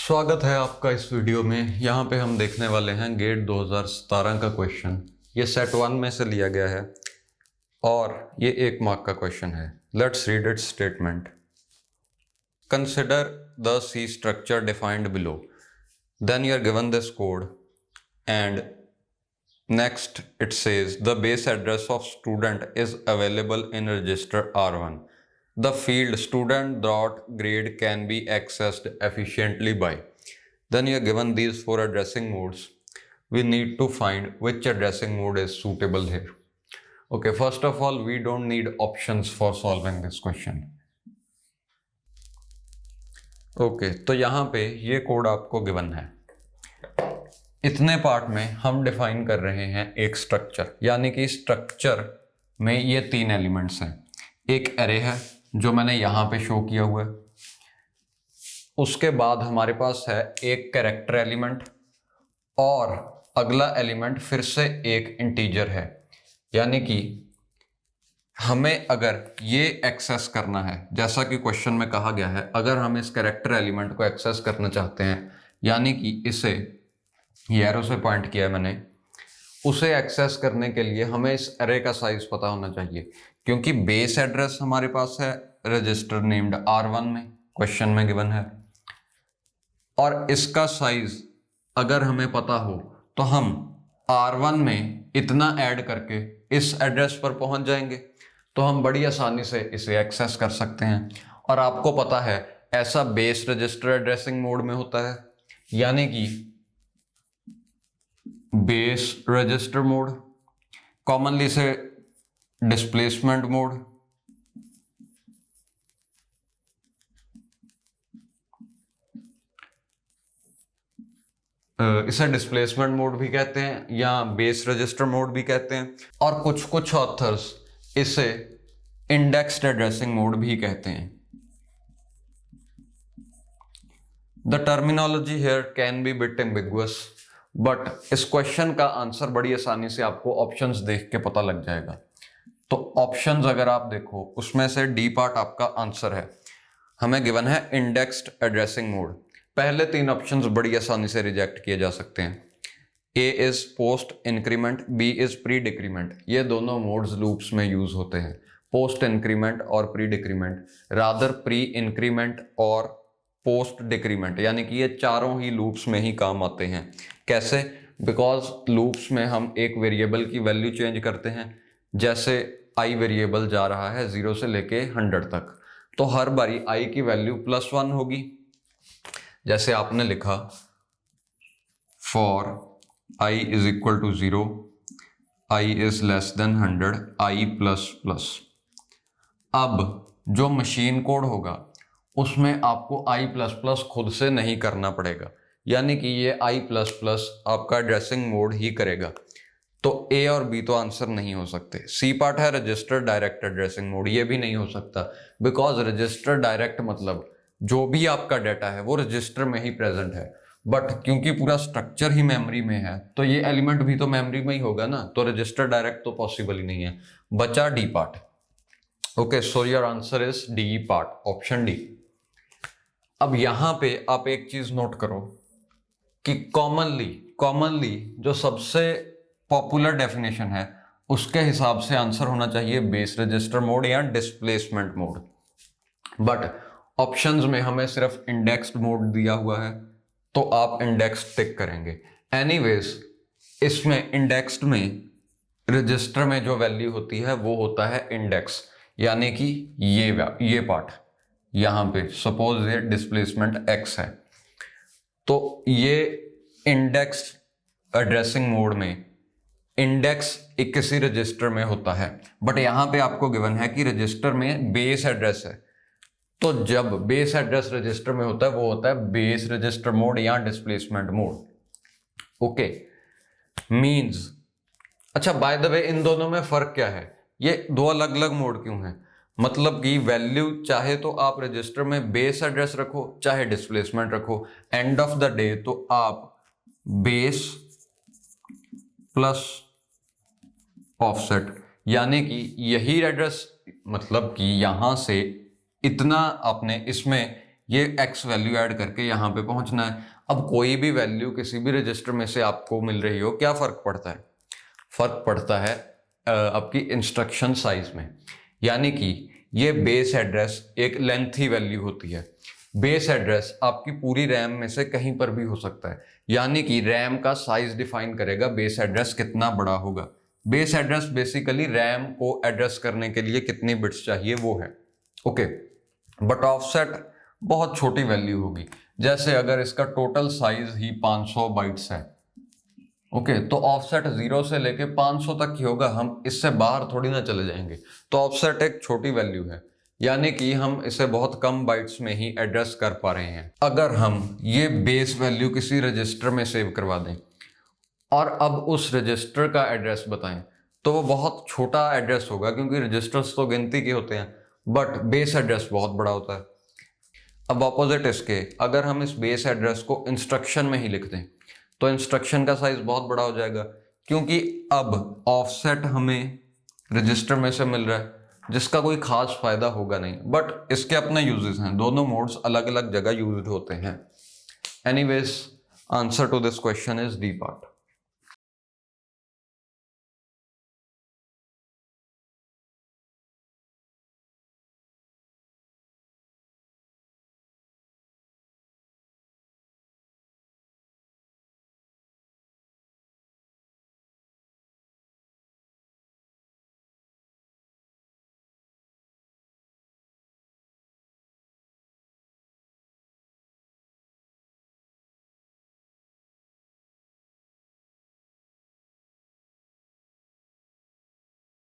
स्वागत है आपका इस वीडियो में। यहाँ पे हम देखने वाले हैं गेट 2017 का क्वेश्चन। ये सेट 1 में से लिया गया है और ये 1 मार्क का क्वेश्चन है। Let's read it statement. Consider the C structure defined below, then you are given this code and next it says the base address of student is available in register R1. The field student.grade can be accessed efficiently by. Then you are given these 4 addressing modes. We need to find which addressing mode is suitable here. Okay, first of all, we don't need options for solving this question. Okay, तो यहाँ पे ये code आपको given है। इतने part में हम define कर रहे हैं एक स्ट्रक्चर, यानी कि स्ट्रक्चर में ये 3 एलिमेंट्स हैं। एक एरे है जो मैंने यहाँ पे शो किया हुआ है, उसके बाद हमारे पास है एक कैरेक्टर एलिमेंट और अगला एलिमेंट फिर से एक इंटीजर है। यानी कि हमें अगर ये एक्सेस करना है, जैसा कि क्वेश्चन में कहा गया है, अगर हम इस कैरेक्टर एलिमेंट को एक्सेस करना चाहते हैं, यानी कि इसे ये एरो से पॉइंट किया है मैंने, उसे एक्सेस करने के लिए हमें इस एरे का साइज पता होना चाहिए, क्योंकि बेस एड्रेस हमारे पास है रजिस्टर नेम्ड R1 में, क्वेश्चन में गिवन है, और इसका साइज अगर हमें पता हो तो हम R1 में इतना ऐड करके इस एड्रेस पर पहुंच जाएंगे, तो हम बड़ी आसानी से इसे एक्सेस कर सकते हैं। और आपको पता है ऐसा बेस रजिस्टर एड्रेसिंग मोड में होता है, यानी कि बेस रजिस्टर मोड, कॉमनली से डिस्प्लेसमेंट मोड, इसे डिस्प्लेसमेंट मोड भी कहते हैं या बेस रजिस्टर मोड भी कहते हैं, और कुछ ऑथर्स इसे इंडेक्स्ड एड्रेसिंग मोड भी कहते हैं। The terminology here can be bit ambiguous, but इस क्वेश्चन का आंसर बड़ी आसानी से आपको ऑप्शंस देख के पता लग जाएगा। तो ऑप्शंस अगर आप देखो, उसमें से डी पार्ट आपका आंसर है। हमें गिवन है इंडेक्स्ड एड्रेसिंग मोड। पहले 3 ऑप्शंस बड़ी आसानी से रिजेक्ट किए जा सकते हैं। A is post increment, B is pre decrement. ये दोनों मोड्स लूप्स में यूज होते हैं, पोस्ट इंक्रीमेंट और pre decrement, rather pre increment और पोस्ट डिक्रीमेंट, यानी कि ये चारों ही लूप्स में ही काम आते हैं। कैसे? बिकॉज लूप्स में हम एक वेरिएबल की वैल्यू चेंज करते हैं। जैसे आई वेरिएबल जा रहा है 0 से लेके 100 तक, तो हर बारी आई की वैल्यू +1 होगी। जैसे आपने लिखा for I is equal to 0, I is less than 100, I plus. अब जो मशीन कोड होगा उसमें आपको आई प्लस खुद से नहीं करना पड़ेगा, यानी कि ये आई प्लस आपका एड्रेसिंग मोड ही करेगा। तो ए और बी तो आंसर नहीं हो सकते। सी पार्ट है रजिस्टर डायरेक्ट एड्रेसिंग मोड, ये भी नहीं हो सकता, बिकॉज रजिस्टर डायरेक्ट मतलब जो भी आपका डाटा है वो रजिस्टर में ही प्रेजेंट है, बट क्योंकि पूरा स्ट्रक्चर ही मेमोरी में है तो ये एलिमेंट भी तो मेमोरी में ही होगा ना, तो रजिस्टर डायरेक्ट तो पॉसिबल ही नहीं है। बचा D part. Okay, so your answer is D part, option D. अब यहां पे आप एक चीज नोट करो कि कॉमनली जो सबसे पॉपुलर डेफिनेशन है उसके हिसाब से आंसर होना चाहिए बेस रजिस्टर मोड या डिस्प्लेसमेंट मोड, बट ऑप्शंस में हमें सिर्फ इंडेक्स्ड मोड दिया हुआ है, तो आप इंडेक्स्ड टिक करेंगे। एनीवेज, इसमें इंडेक्स्ड में रजिस्टर में जो वैल्यू होती है वो होता है इंडेक्स, यानी कि ये पार्ट यहां पे सपोज ये डिस्प्लेसमेंट x है, तो ये इंडेक्स एड्रेसिंग मोड में इंडेक्स एक किसी रजिस्टर में होता है, बट यहां पे आपको गिवन है कि रजिस्टर में बेस एड्रेस है, तो जब बेस एड्रेस रजिस्टर में होता है वो होता है बेस रजिस्टर मोड या डिस्प्लेसमेंट मोड। ओके, मींस अच्छा, बाय द वे इन दोनों में फर्क क्या है? ये 2 अलग अलग मोड क्यों है? मतलब कि वैल्यू चाहे तो आप रजिस्टर में बेस एड्रेस रखो चाहे डिस्प्लेसमेंट रखो, एंड ऑफ द डे तो आप बेस प्लस ऑफसेट, यानी कि यही एड्रेस, मतलब कि यहां से इतना आपने इसमें ये x वैल्यू ऐड करके यहाँ पे पहुंचना है। अब कोई भी वैल्यू किसी भी रजिस्टर में से आपको मिल रही हो, क्या फर्क पड़ता है? फर्क पड़ता है आपकी इंस्ट्रक्शन साइज में। यानी कि ये बेस एड्रेस एक लेंथी वैल्यू होती है। बेस एड्रेस आपकी पूरी रैम में से कहीं पर भी हो सकता है, यानी कि रैम का साइज डिफाइन करेगा बेस एड्रेस कितना बड़ा होगा। बेस एड्रेस बेसिकली रैम को एड्रेस करने के लिए कितनी बिट्स चाहिए वो है। ओके, बट ऑफसेट बहुत छोटी वैल्यू होगी। जैसे अगर इसका टोटल साइज ही 500 बाइट्स है, ओके, तो ऑफसेट 0 से लेके 500 तक ही होगा, हम इससे बाहर थोड़ी ना चले जाएंगे। तो ऑफसेट एक छोटी वैल्यू है, यानी कि हम इसे बहुत कम बाइट्स में ही एड्रेस कर पा रहे हैं। अगर हम ये बेस वैल्यू किसी रजिस्टर में सेव करवा दें और अब उस रजिस्टर का एड्रेस बताएं, तो वो बहुत छोटा एड्रेस होगा, क्योंकि रजिस्टर्स तो गिनती के होते हैं, बट बेस एड्रेस बहुत बड़ा होता है। अब ऑपोजिट इसके, अगर हम इस बेस एड्रेस को इंस्ट्रक्शन में ही लिख दें तो इंस्ट्रक्शन का साइज बहुत बड़ा हो जाएगा, क्योंकि अब ऑफसेट हमें रजिस्टर में से मिल रहा है जिसका कोई खास फायदा होगा नहीं, बट इसके अपने यूजेस हैं। दोनों मोड्स अलग अलग जगह यूज होते हैं। Anyways, answer to this question is D part.